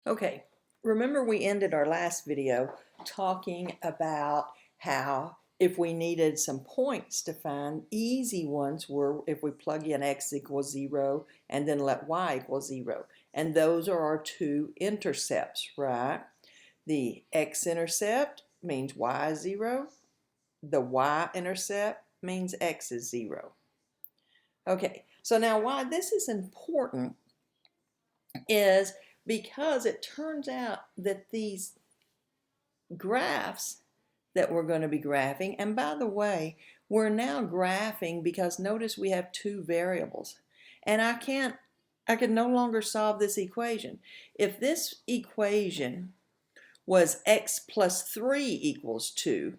Okay, remember we ended our last video talking about how if we needed some points to find, easy ones were if we plug in x equals 0 and then let y equal 0. And those are our two intercepts, right? The x-intercept means y is 0. The y-intercept means x is 0. Okay, so now why this is important is because it turns out that these graphs that we're going to be graphing, and by the way, we're now graphing because notice we have two variables, and I can no longer solve this equation. If this equation was x plus 3 equals 2,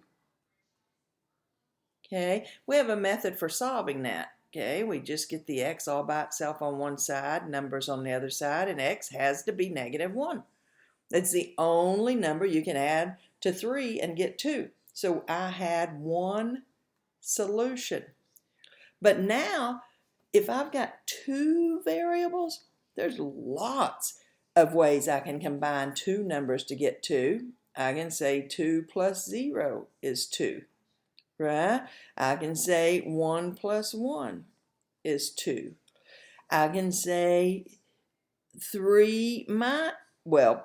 okay, we have a method for solving that. Okay, we just get the x all by itself on one side, numbers on the other side, and x has to be -1. That's the only number you can add to 3 and get 2. So I had one solution. But now, if I've got two variables, there's lots of ways I can combine two numbers to get 2. I can say 2 plus 0 is 2, right? I can say 1 plus 1 is 2. I can say 3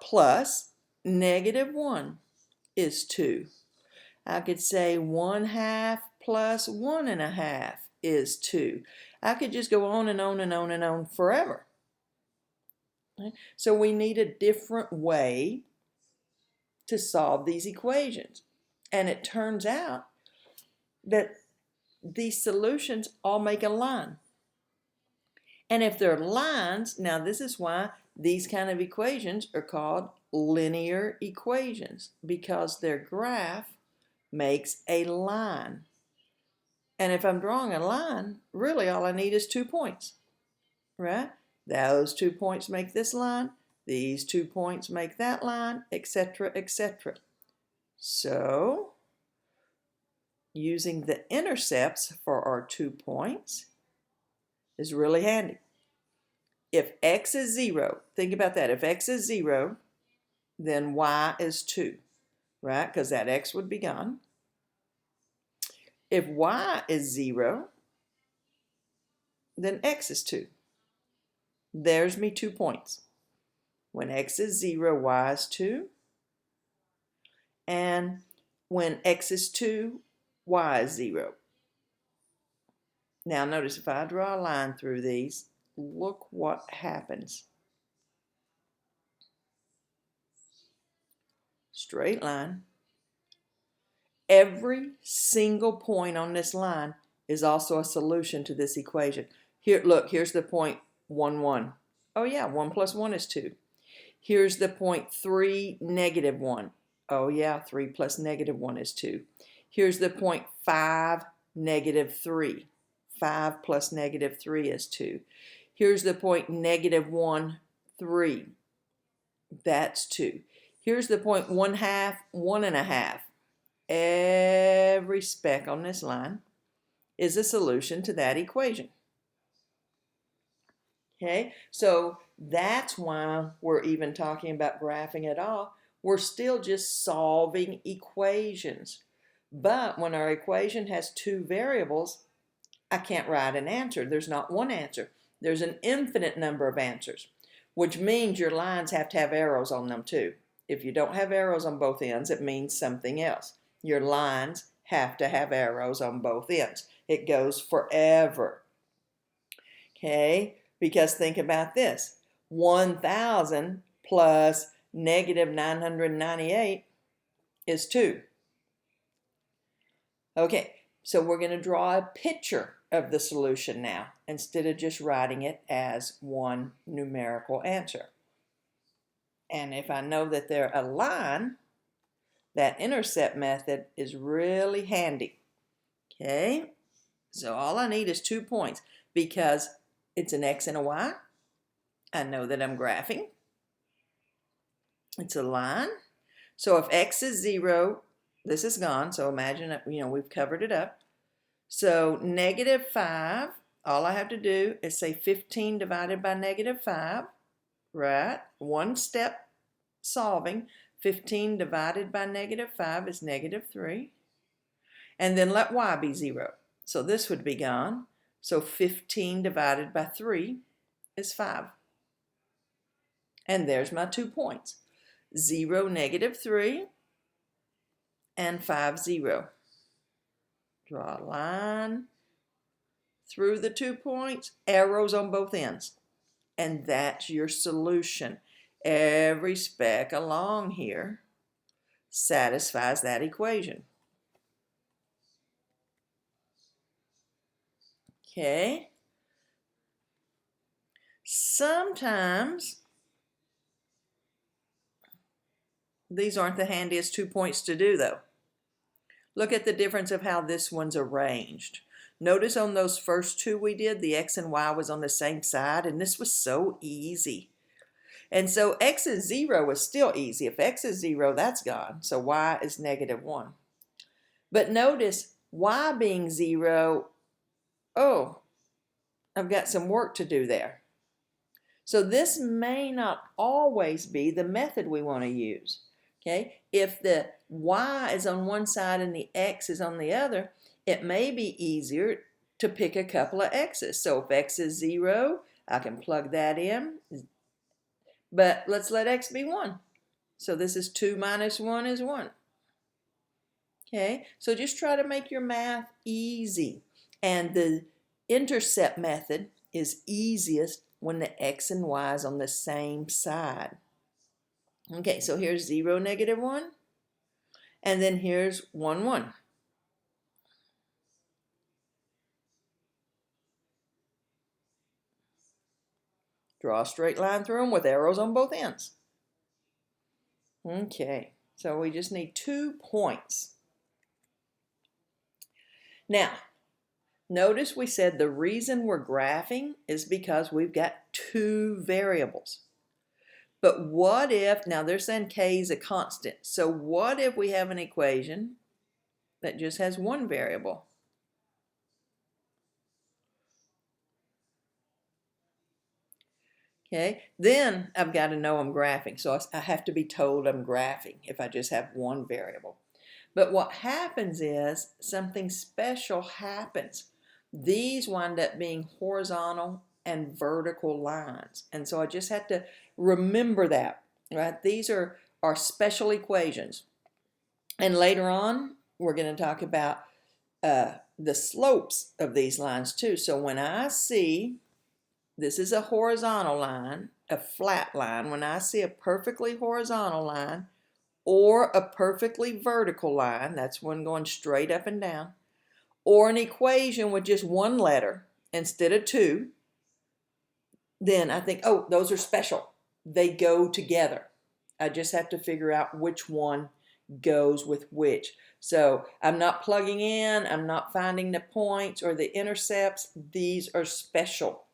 plus -1 is 2. I could say 1/2 plus 1/2 is 2. I could just go on and on and on and on forever. So we need a different way to solve these equations. And it turns out that these solutions all make a line. And if they're lines, now this is why these kind of equations are called linear equations, because their graph makes a line. And if I'm drawing a line, really all I need is 2 points, right? Those 2 points make this line, these 2 points make that line, etc., etc. So, using the intercepts for our 2 points is really handy. If x is 0, think about that. If x is 0, then y is 2, right? Because that x would be gone. If y is 0, then x is 2. There's me 2 points. When x is 0, y is 2. And when x is 2, y is 0. Now notice if I draw a line through these, look what happens. Straight line. Every single point on this line is also a solution to this equation. Here, look, here's the point 1, 1. Oh yeah, 1 plus 1 is 2. Here's the point 3, -1. Oh yeah, 3 plus -1 is 2. Here's the point 5, -3. 5 plus -3 is 2. Here's the point -1, 3. That's 2. Here's the point 1/2, 1/2. Every speck on this line is a solution to that equation. Okay, so that's why we're even talking about graphing at all. We're still just solving equations. But when our equation has two variables, I can't write an answer. There's not one answer. There's an infinite number of answers, which means your lines have to have arrows on them too. If you don't have arrows on both ends, it means something else. Your lines have to have arrows on both ends. It goes forever. Okay, because think about this. 1,000 plus -998 is 2. Okay, so we're going to draw a picture of the solution now instead of just writing it as one numerical answer. And if I know that they're a line, that intercept method is really handy. Okay, so all I need is 2 points because it's an x and a y. I know that I'm graphing. It's a line. So if x is 0, this is gone. So imagine, we've covered it up. So -5, all I have to do is say 15 divided by -5, right? One step solving. 15 divided by -5 is -3. And then let y be 0. So this would be gone. So 15 divided by 3 is 5. And there's my 2 points. 0, -3, and 5, 0. Draw a line through the 2 points, arrows on both ends. And that's your solution. Every speck along here satisfies that equation. Okay. Sometimes these aren't the handiest 2 points to do, though. Look at the difference of how this one's arranged. Notice on those first two we did, the x and y was on the same side, and this was so easy. And so x is 0 is still easy. If x is 0, that's gone. So y is -1. But notice y being 0, oh, I've got some work to do there. So this may not always be the method we want to use. Okay, if the y is on one side and the x is on the other, it may be easier to pick a couple of x's. So if x is 0, I can plug that in. But let's let x be 1. So this is 2 minus 1 is 1. Okay, so just try to make your math easy. And the intercept method is easiest when the x and y is on the same side. Okay, so here's 0, -1. And then here's 1, 1. Draw a straight line through them with arrows on both ends. Okay, so we just need 2 points. Now, notice we said the reason we're graphing is because we've got 2 variables. But what if, now they're saying k is a constant, so what if we have an equation that just has 1 variable? Okay, then I've got to know I'm graphing, so I have to be told I'm graphing if I just have 1 variable. But what happens is something special happens. These wind up being horizontal and vertical lines, and so I just have to remember that, right? These are our special equations, and later on we're going to talk about the slopes of these lines too. So when I see this is a horizontal line, a flat line, when I see a perfectly horizontal line or a perfectly vertical line, that's one going straight up and down, or an equation with just 1 letter instead of 2, then I think, oh, those are special. They go together. I just have to figure out which one goes with which. So I'm not plugging in, I'm not finding the points or the intercepts. These are special.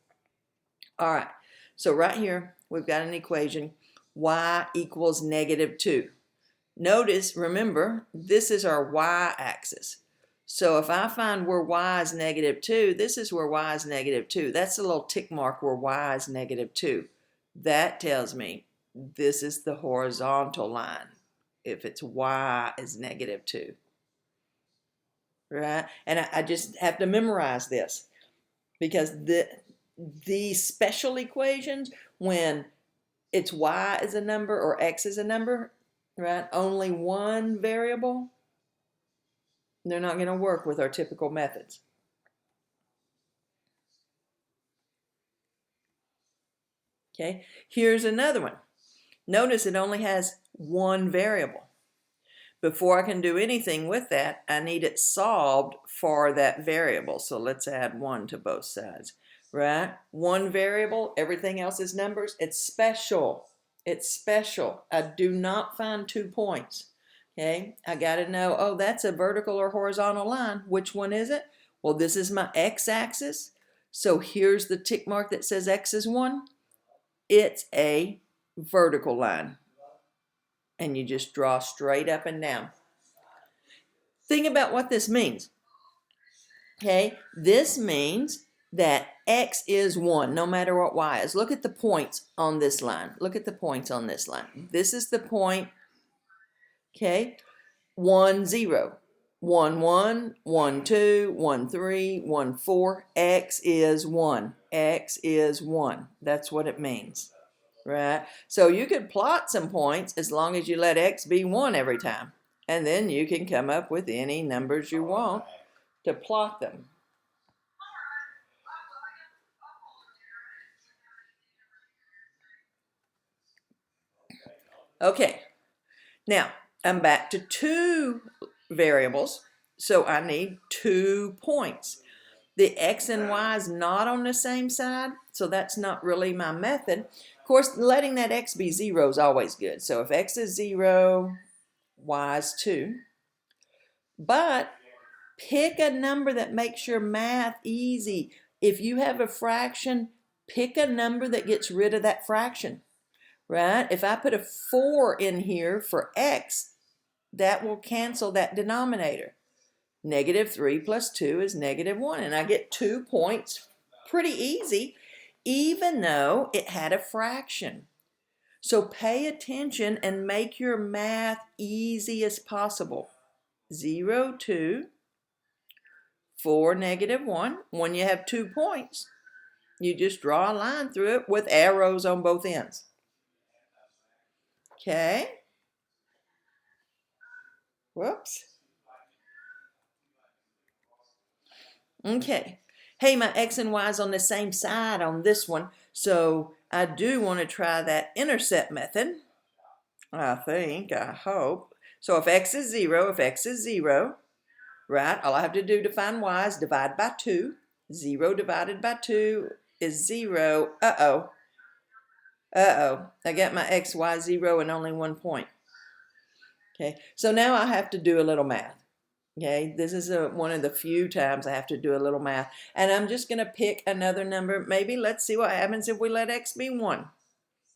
All right, so right here we've got an equation, y equals -2. Notice, remember, this is our y-axis. So if I find where y is -2, this is where y is -2. That's the little tick mark where y is -2. That tells me this is the horizontal line if it's y is -2. Right? And I just have to memorize this because these special equations, when it's y is a number or x is a number, right? Only 1 variable, they're not going to work with our typical methods. Okay, here's another one. Notice it only has 1 variable. Before I can do anything with that, I need it solved for that variable. So let's add 1 to both sides, right? 1 variable, everything else is numbers. It's special. It's special. I do not find 2 points. Okay, I got to know, oh, that's a vertical or horizontal line. Which one is it? Well, this is my x-axis. So here's the tick mark that says x is 1. It's a vertical line. And you just draw straight up and down. Think about what this means. Okay, this means that x is 1 no matter what y is. Look at the points on this line. Look at the points on this line. This is the point, okay? 1, 0. 1, 1, 1, 2, 1, 3, 1, 4. X is 1. X is 1. That's what it means, right? So you could plot some points as long as you let x be 1 every time. And then you can come up with any numbers you want to plot them. Okay, now I'm back to 2 variables, so I need 2 points. The x and y is not on the same side, so that's not really my method. Of course, letting that x be 0 is always good. So if x is 0, y is 2. But pick a number that makes your math easy. If you have a fraction, pick a number that gets rid of that fraction, right? If I put a 4 in here for x, that will cancel that denominator. -3 plus 2 is -1, and I get 2 points pretty easy, even though it had a fraction. So pay attention and make your math easy as possible. 0, 2, 4, -1. When you have 2 points, you just draw a line through it with arrows on both ends. Okay? Whoops. Okay. Hey, my x and y is on the same side on this one, so I do want to try that intercept method. I hope. So if x is 0, right, all I have to do to find y is divide by 2. 0 divided by 2 is 0. Uh-oh. I got my x, y, 0 and only 1 point. Okay, so now I have to do a little math. Okay, this is one of the few times I have to do a little math. And I'm just going to pick another number. Maybe let's see what happens if we let x be 1.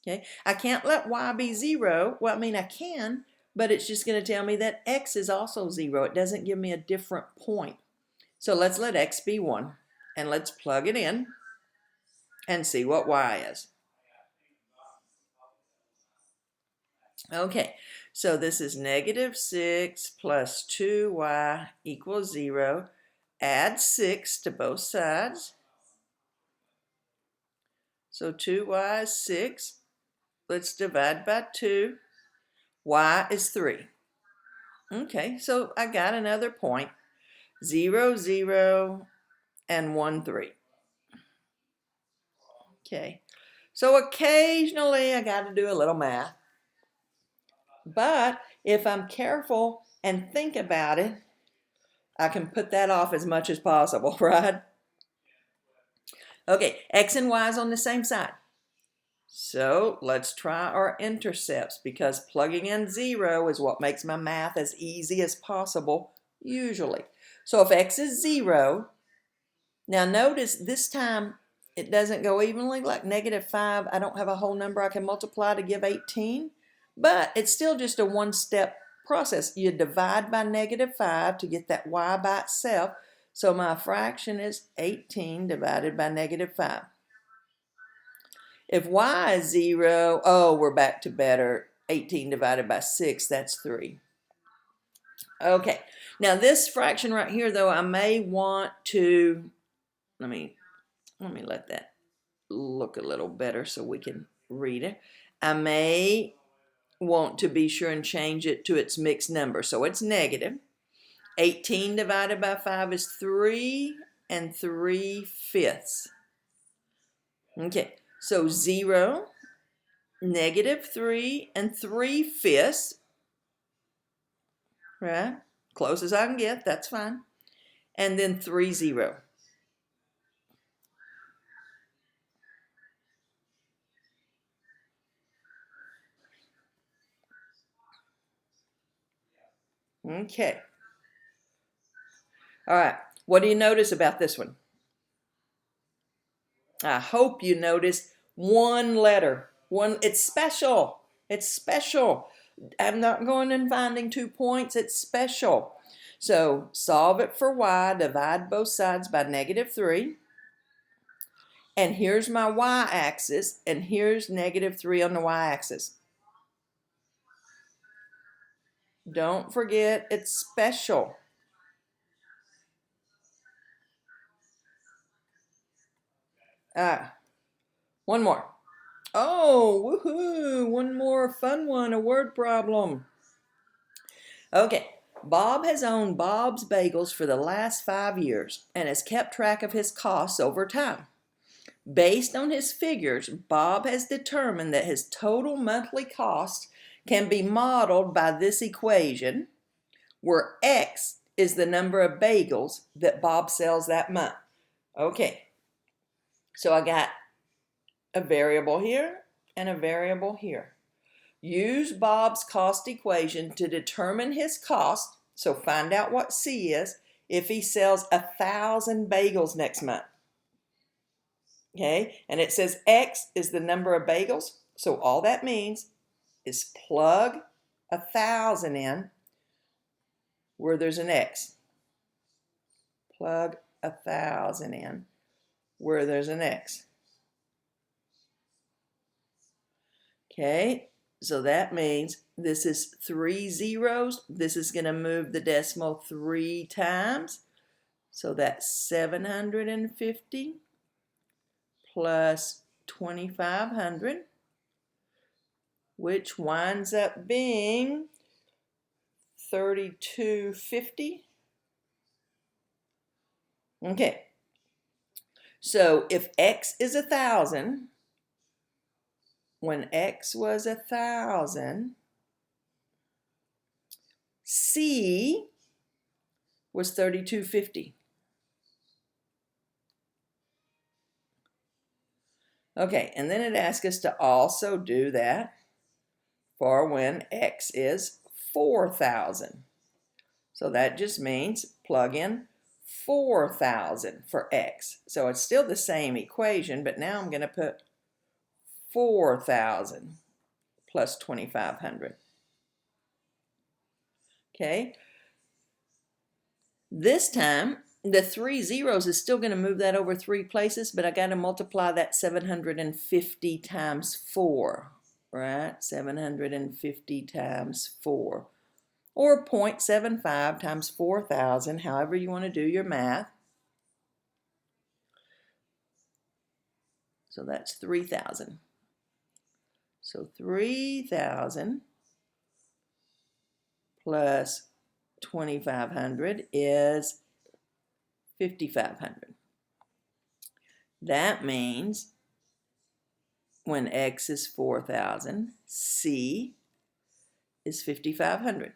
Okay, I can't let y be 0. Well, I mean, I can, but it's just going to tell me that x is also 0. It doesn't give me a different point. So let's let x be 1. And let's plug it in and see what y is. Okay, so this is -6 plus 2y equals 0. Add 6 to both sides. So 2y is 6. Let's divide by 2. Y is 3. Okay, so I got another point. 0, 0, and 1, 3. Okay, so occasionally I got to do a little math. But if I'm careful and think about it, I can put that off as much as possible, right? Okay, x and y is on the same side. So let's try our intercepts, because plugging in 0 is what makes my math as easy as possible, usually. So if x is 0, now notice this time it doesn't go evenly, like -5. I don't have a whole number I can multiply to give 18. But it's still just a one-step process. You divide by -5 to get that y by itself. So my fraction is 18 divided by -5. If y is 0, oh, we're back to better. 18 divided by 6, that's 3. Okay, now this fraction right here, though, I may want to, let me let that look a little better so we can read it. I may want to be sure and change it to its mixed number. So it's negative. 18 divided by 5 is 3 and 3/5. Okay, so 0, -3 and 3/5. Right? Close as I can get, that's fine. And then 3, 0. Okay. All right. What do you notice about this one? I hope you notice one letter. It's special. It's special. I'm not going and finding 2 points. It's special. So solve it for y. Divide both sides by -3. And here's my y-axis, and here's -3 on the y-axis. Don't forget it's special. One more. Oh, woohoo! One more fun one, a word problem. Okay, Bob has owned Bob's Bagels for the last 5 years and has kept track of his costs over time. Based on his figures, Bob has determined that his total monthly cost can be modeled by this equation, where X is the number of bagels that Bob sells that month. Okay, so I got a variable here and a variable here. Use Bob's cost equation to determine his cost, so find out what C is if he sells 1,000 bagels next month. Okay, and it says X is the number of bagels, so all that means is plug 1,000 in where there's an X. Plug 1,000 in where there's an X. Okay, so that means this is 3 zeros. This is going to move the decimal 3 times. So that's 750 plus 2,500, which winds up being 3,250. Okay, so if X is 1,000, when X was 1,000, C was 3,250. Okay, and then it asks us to also do that for when X is 4,000. So that just means plug in 4,000 for X. So it's still the same equation, but now I'm going to put 4,000 plus 2,500. Okay. This time, the 3 zeros is still going to move that over 3 places, but I got to multiply that 750 times 4, right? 750 times 4, or 0.75 times 4,000, however you want to do your math. So that's 3,000. So 3,000 plus 2,500 is 5,500. That means when X is 4,000, C is 5,500.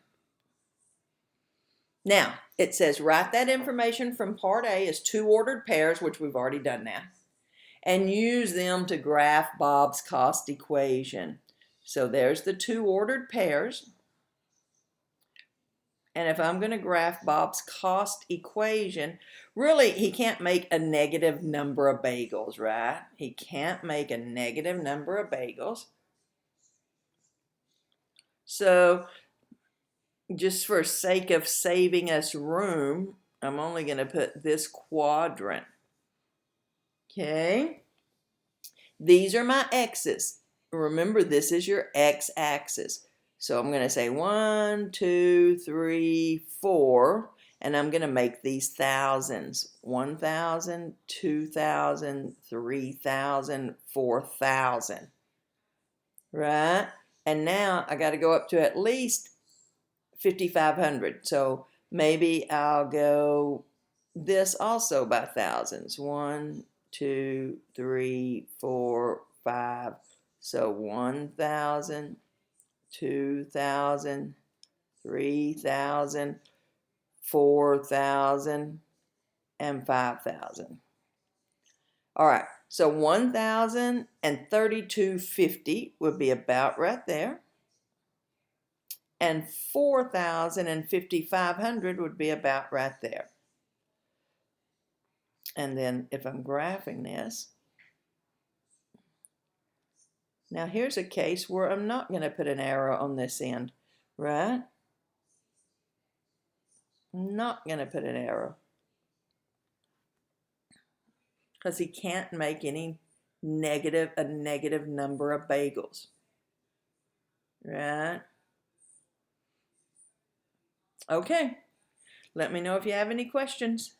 Now, it says write that information from part A as 2 ordered pairs, which we've already done now, and use them to graph Bob's cost equation. So there's the 2 ordered pairs. And if I'm going to graph Bob's cost equation, really, he can't make a negative number of bagels, right? He can't make a negative number of bagels. So just for sake of saving us room, I'm only going to put this quadrant. Okay? These are my x's. Remember, this is your x-axis. So I'm going to say 1, 2, 3, 4, and I'm going to make these thousands. 1,000, 2,000, 3,000, 4,000. Right? And now I got to go up to at least 5,500. So maybe I'll go this also by thousands. 1, 2, 3, 4, 5. So 1,000. 2,000, 3,000, 4,000, and 5,000. All right, so 1,000 and 3,250 would be about right there. And 4,000 and 5,500 would be about right there. And then if I'm graphing this, now here's a case where I'm not going to put an arrow on this end, right? I'm not going to put an arrow. because he can't make a negative number of bagels. Right? Okay. Let me know if you have any questions.